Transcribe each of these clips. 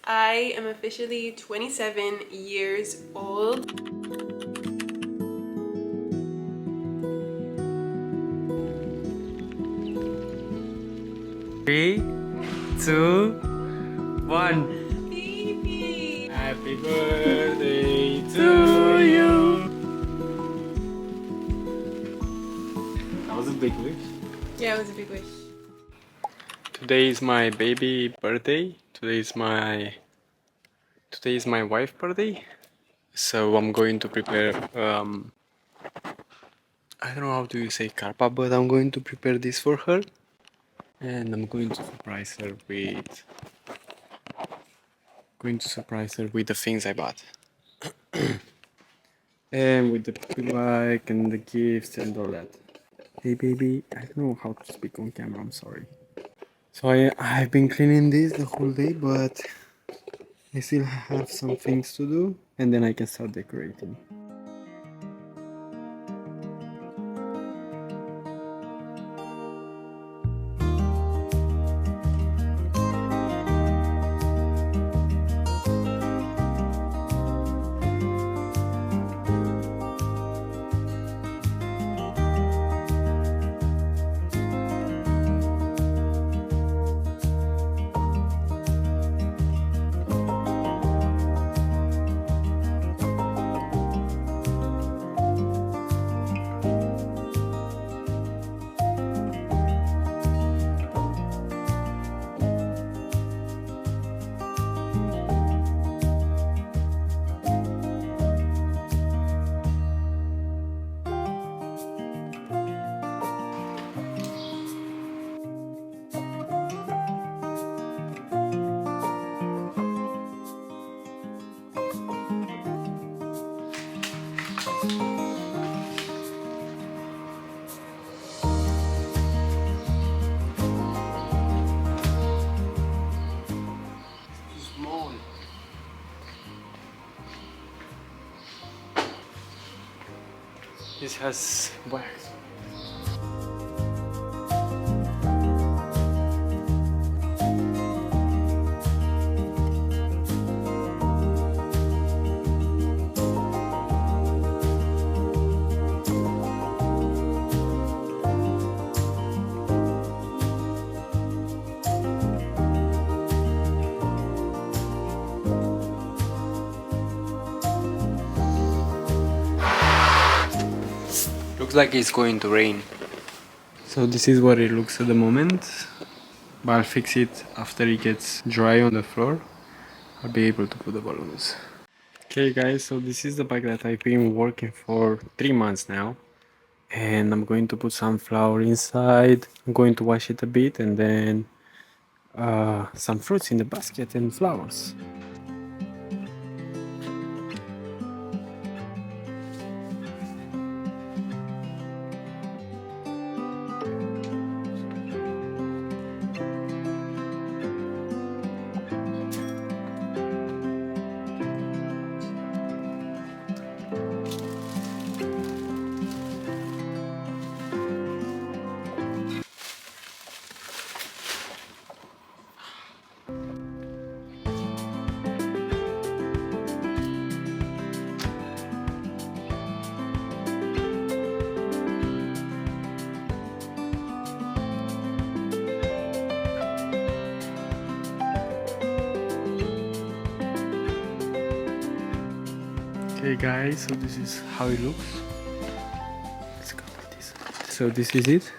I am officially 27 years old. Three, two, one. Baby! Happy birthday to you. That was a big wish. Yeah, it was a big wish. Today is my baby birthday. Today is my wife's birthday. So I'm going to prepare I don't know how do you say karpa, but I'm going to prepare this for her. And I'm going to surprise her with the things I bought. And with the puppy bike and the gifts and all that. Hey baby, I don't know how to speak on camera, I'm sorry. So I've been cleaning this the whole day, but I still have some things to do and then I can start decorating. This has wax. Looks like it's going to rain. So this is what it looks at the moment. But I'll fix it after it gets dry on the floor. I'll be able to put the balloons. Okay guys, so this is the bike that I've been working for 3 months now. And I'm going to put some flour inside. I'm going to wash it a bit and then some fruits in the basket and flowers. Okay guys, so this is how it looks. Let's go with this. So this is it.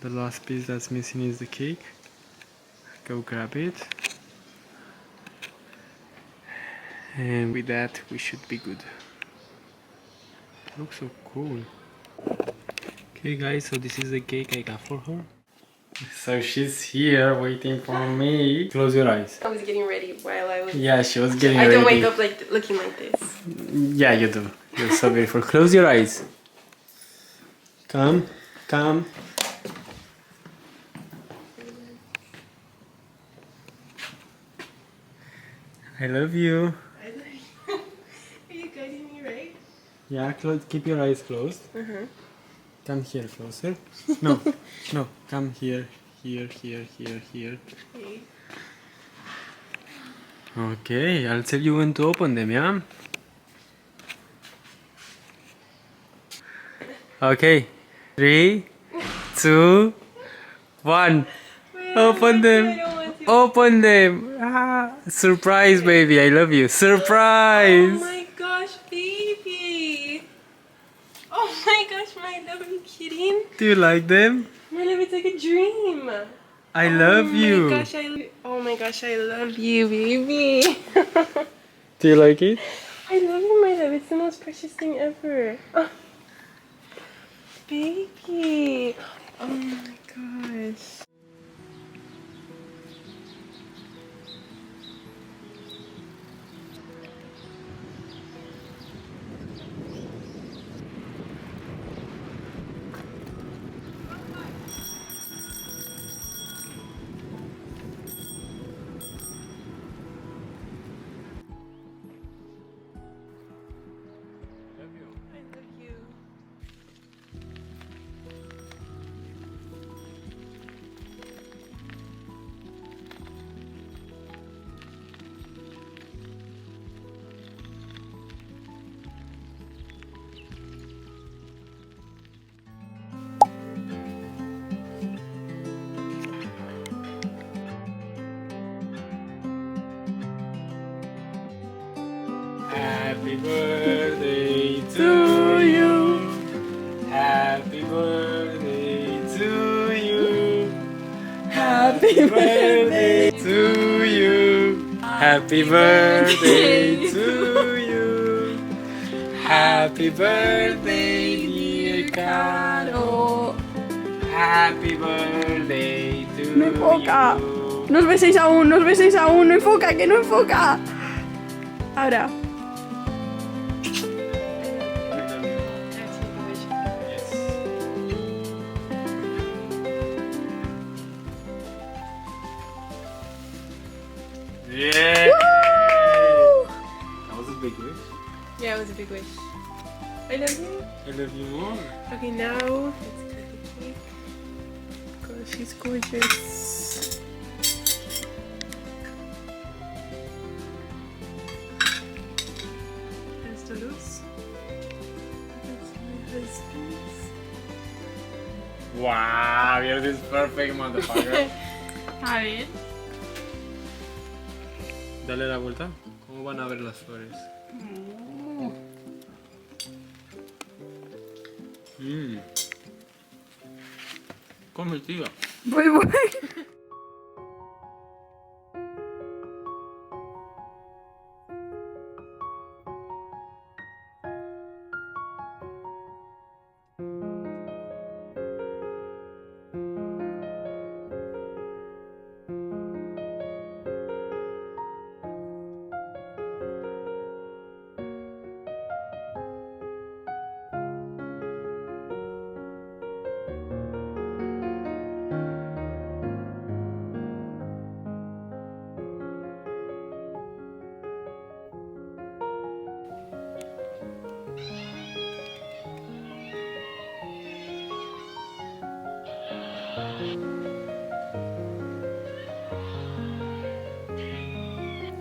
The last piece that's missing is the cake. Go grab it. And with that we should be good. It looks so cool. Okay guys, so this is the cake I got for her. So she's here waiting for me. Close your eyes. I was getting ready while I was... Yeah, she was getting ready. I don't wake up like looking like this. Yeah, you do. You're so beautiful. Close your eyes. Come, come. I love you. I love you. Are you guiding me right? Yeah, keep your eyes closed. Come here closer. No, no, come here. here, here, here, here. Okay. Okay, I'll tell you when to open them, yeah? Okay, 3, 2, 1. Wait, Open I them. don't want to. Open them. Ah, surprise, baby. I love you. Oh Surprise. my gosh, baby! Oh my gosh, my love, are you kidding? Do you like them? My love, it's like a dream. I love you. Oh my gosh, I love you, baby. Do you like it? I love you, my love. It's the most precious thing ever. Oh, baby. Oh my gosh. I love you. Happy birthday to you. Happy birthday to you. Happy birthday to you. Happy birthday to you. Happy birthday, dear Caro. Happy birthday to No enfoca. you. No os beséis aún, no os beséis aún. No enfoca, que no enfoca. Ahora. Yeah! Woo! That was a big wish. Yeah, it was a big wish. I love you. I love you more. Okay, now let's cut the cake. Gosh, she's gorgeous. There's the loose. That's my husband's. Wow, you're this perfect motherfucker. A ver. Dale la vuelta. ¿Cómo van a ver las flores? Come, tío. Voy, voy.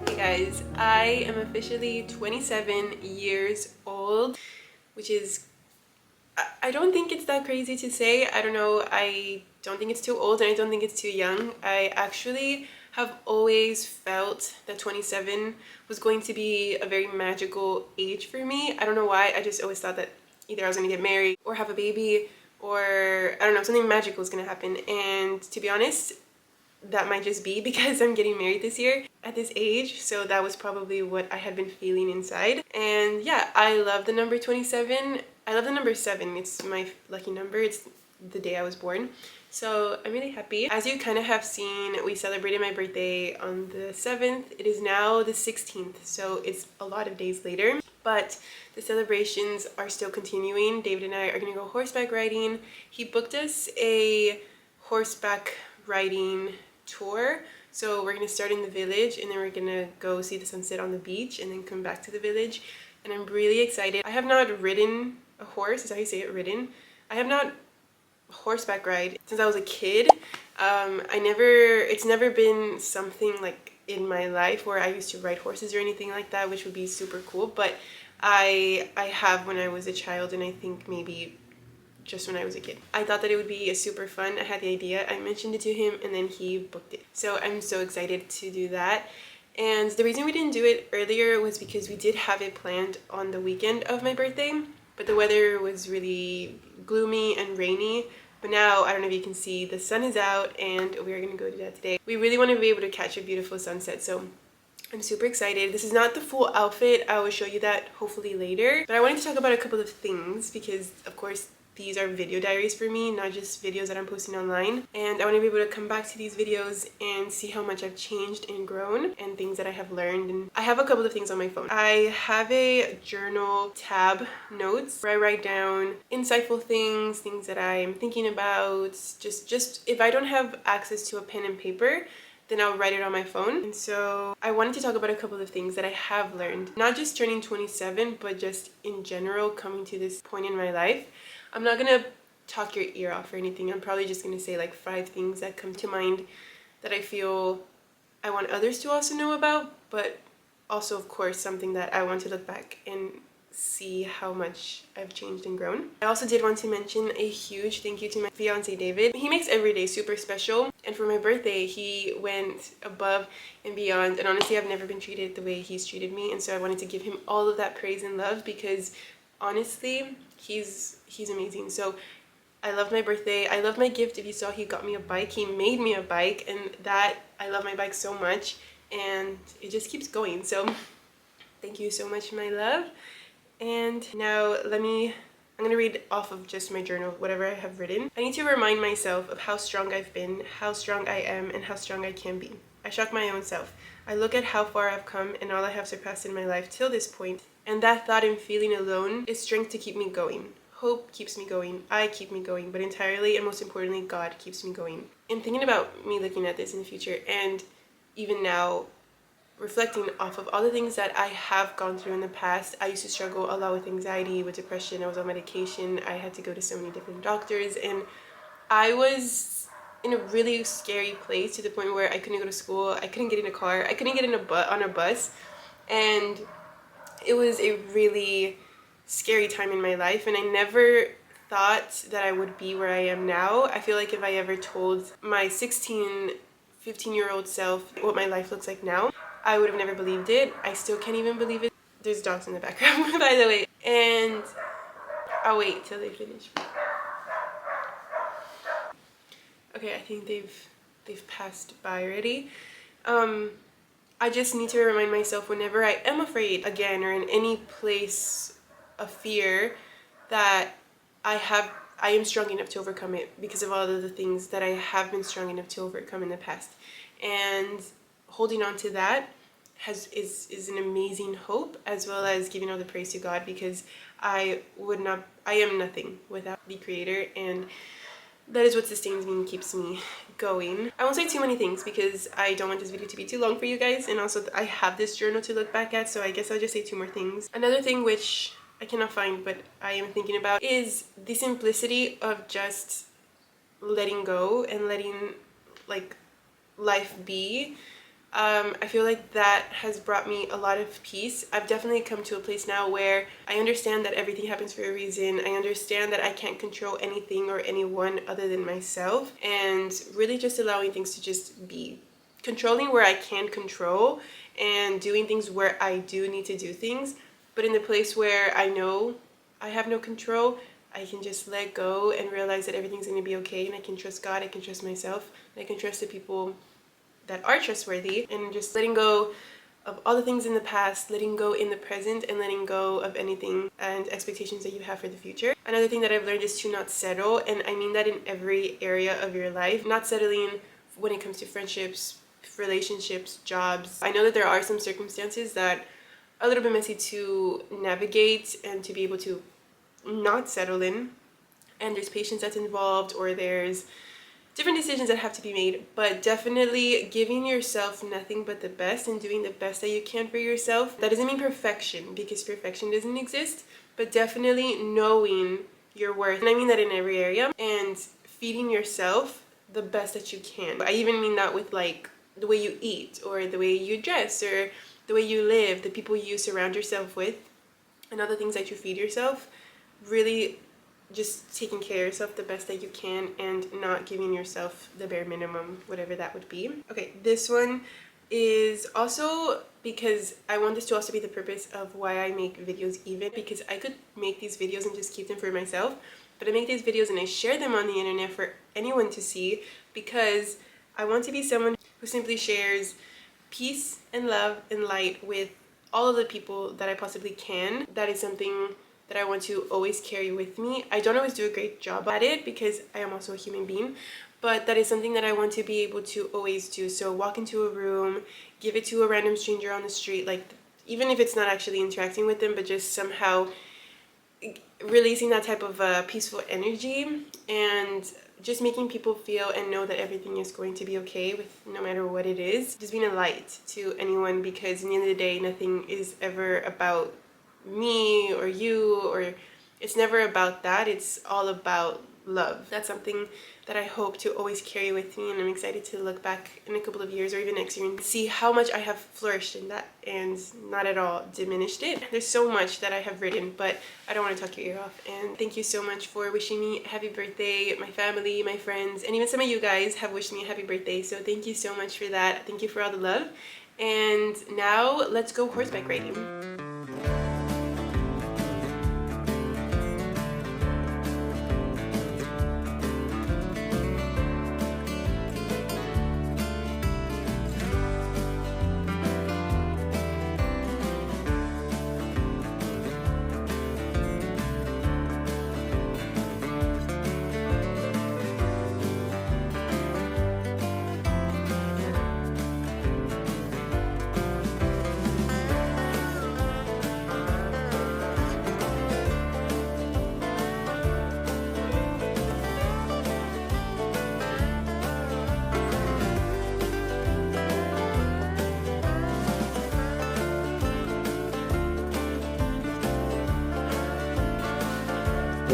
Hey guys, I am officially 27 years old, which is, I don't think it's that crazy to say. I don't know, I don't think it's too old and I don't think it's too young. I actually have always felt that 27 was going to be a very magical age for me. I don't know why, I just always thought that either I was going to get married or have a baby or, I don't know, something magical is going to happen. And to be honest, that might just be because I'm getting married this year at this age, so that was probably what I had been feeling inside. And yeah, I love the number 27. I love the number 7. It's my lucky number. It's the day I was born. So I'm really happy. As you kind of have seen, we celebrated my birthday on the 7th. It is now the 16th, so it's a lot of days later. But the celebrations are still continuing. David and I are gonna go horseback riding. He booked us a horseback riding tour, so we're gonna start in the village and then we're gonna go see the sunset on the beach and then come back to the village. And I'm really excited. I have not ridden a horse, is that how you say it, ridden? I have not horseback ride since I was a kid, It's never been something like in my life where I used to ride horses or anything like that, which would be super cool, but I have when I was a child, and I think maybe just when I was a kid. I thought that it would be a super fun. I had the idea, I mentioned it to him, and then he booked it. So I'm so excited to do that. And the reason we didn't do it earlier was because we did have it planned on the weekend of my birthday, but the weather was really gloomy and rainy. But now, I don't know if you can see, the sun is out and we are gonna go do that today. We really want to be able to catch a beautiful sunset, so I'm super excited. This is not the full outfit. I will show you that hopefully later. But I wanted to talk about a couple of things because, of course, these are video diaries for me, not just videos that I'm posting online. And I want to be able to come back to these videos and see how much I've changed and grown and things that I have learned. And I have a couple of things on my phone. I have a journal tab notes where I write down insightful things, things that I'm thinking about. Just if I don't have access to a pen and paper, then I'll write it on my phone. And so I wanted to talk about a couple of things that I have learned, not just turning 27, but just in general coming to this point in my life. I'm not gonna talk your ear off or anything. I'm probably just gonna say like 5 things that come to mind that I feel I want others to also know about, but also, of course, something that I want to look back and see how much I've changed and grown. I also did want to mention a huge thank you to my fiance David. He makes every day super special, and for my birthday he went above and beyond, and honestly I've never been treated the way he's treated me, and so I wanted to give him all of that praise and love because honestly he's amazing. So I love my birthday. I love my gift. If you saw, he got me a bike. He made me a bike, and that I love my bike so much, and it just keeps going. So thank you so much, my love. And now I'm gonna read off of just my journal, whatever I have written. I need to remind myself of how strong I've been, how strong I am, and how strong I can be. I shock my own self. I look at how far I've come and all I have surpassed in my life till this point, and that thought and feeling alone is strength to keep me going. Hope keeps me going, I keep me going, but entirely and most importantly, God keeps me going. And thinking about me looking at this in the future, and even now, reflecting off of all the things that I have gone through in the past. I used to struggle a lot with anxiety, with depression. I was on medication. I had to go to so many different doctors, and I was in a really scary place to the point where I couldn't go to school. I couldn't get in a car. I couldn't get on a bus, and it was a really scary time in my life, and I never thought that I would be where I am now. I feel like if I ever told my 15-year-old self what my life looks like now, I would have never believed it. I still can't even believe it. There's dogs in the background, by the way. And I'll wait till they finish. Okay, I think they've passed by already. I just need to remind myself whenever I am afraid again, or in any place of fear, that I am strong enough to overcome it because of all of the things that I have been strong enough to overcome in the past. And holding on to that is an amazing hope, as well as giving all the praise to God, because I am nothing without the Creator, and that is what sustains me and keeps me going. I won't say too many things because I don't want this video to be too long for you guys, and also I have this journal to look back at, so I guess I'll just say 2 more things. Another thing which I cannot find but I am thinking about is the simplicity of just letting go and letting like life be. I feel like that has brought me a lot of peace. I've definitely come to a place now where I understand that everything happens for a reason. I understand that I can't control anything or anyone other than myself, and really just allowing things to just be. Controlling where I can control and doing things where I do need to do things, but in the place where I know I have no control, I can just let go and realize that everything's going to be okay, and I can trust God, I can trust myself, and I can trust the people that are trustworthy, and just letting go of all the things in the past, letting go in the present, and letting go of anything and expectations that you have for the future. Another thing that I've learned is to not settle, and I mean that in every area of your life. Not settling when it comes to friendships, relationships, jobs. I know that there are some circumstances that are a little bit messy to navigate and to be able to not settle in, and there's patience that's involved, or there's different decisions that have to be made, but definitely giving yourself nothing but the best and doing the best that you can for yourself. That doesn't mean perfection, because perfection doesn't exist, but definitely knowing your worth, and I mean that in every area, and feeding yourself the best that you can. I even mean that with like the way you eat, or the way you dress, or the way you live, the people you surround yourself with, and other things that you feed yourself. Really just taking care of yourself the best that you can, and not giving yourself the bare minimum, whatever that would be. Okay, this one is also because I want this to also be the purpose of why I make videos, even because I could make these videos and just keep them for myself, but I make these videos and I share them on the internet for anyone to see, because I want to be someone who simply shares peace and love and light with all of the people that I possibly can. That is something that I want to always carry with me. I don't always do a great job at it because I am also a human being, but that is something that I want to be able to always do. So walk into a room, give it to a random stranger on the street, like even if it's not actually interacting with them, but just somehow releasing that type of peaceful energy, and just making people feel and know that everything is going to be okay with no matter what it is. Just being a light to anyone, because in the end of the day, nothing is ever about me or you, or it's never about that. It's all about love. That's something that I hope to always carry with me, and I'm excited to look back in a couple of years or even next year and see how much I have flourished in that and not at all diminished it. There's so much that I have written, but I don't want to talk your ear off. And thank you so much for wishing me a happy birthday. My family, my friends, and even some of you guys have wished me a happy birthday, so thank you so much for that. Thank you for all the love. And now let's go horseback riding.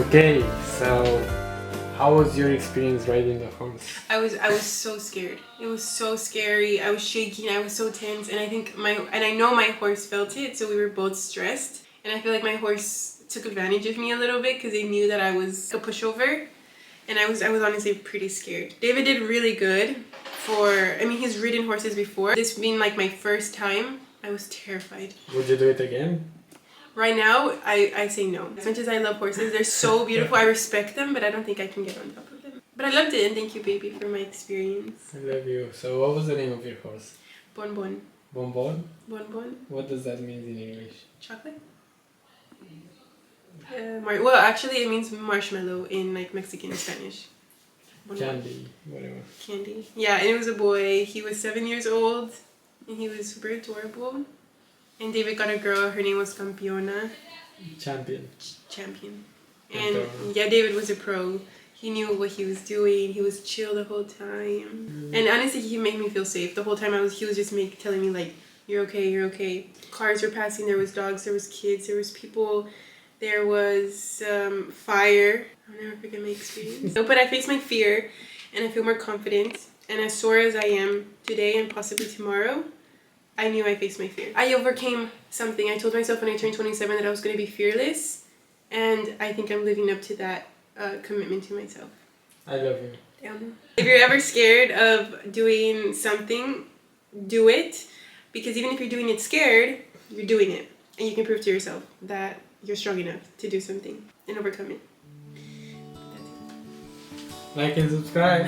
Okay, so how was your experience riding the horse? I was so scared. It was so scary. I was shaking. I was so tense, and I know my horse felt it, so we were both stressed. And I feel like my horse took advantage of me a little bit because he knew that I was a pushover, and I was honestly pretty scared. David did really good I mean, he's ridden horses before. This being like my first time, I was terrified. Would you do it again? Right now, I say no. As much as I love horses, they're so beautiful. I respect them, but I don't think I can get on top of them. But I loved it, and thank you, baby, for my experience. I love you. So what was the name of your horse? Bon Bon. Bon Bon? Bon Bon. What does that mean in English? Chocolate? Well, actually, it means marshmallow in like Mexican and Spanish. Bon Candy, whatever. Candy. Yeah, and it was a boy. He was 7 years old, and he was super adorable. And David got a girl. Her name was Campiona. Champion. Champion. And yeah, David was a pro. He knew what he was doing. He was chill the whole time. And honestly, he made me feel safe. The whole time he was just telling me like, you're okay, you're okay. Cars were passing, there was dogs, there was kids, there was people, there was fire. I'll never forget my experience. But I faced my fear, and I feel more confident. And as sore as I am today and possibly tomorrow, I knew I faced my fear. I overcame something. I told myself when I turned 27 that I was going to be fearless, and I think I'm living up to that commitment to myself. I love you. Damn. If you're ever scared of doing something, do it, because even if you're doing it scared, you're doing it, and you can prove to yourself that you're strong enough to do something and overcome it. Like and subscribe.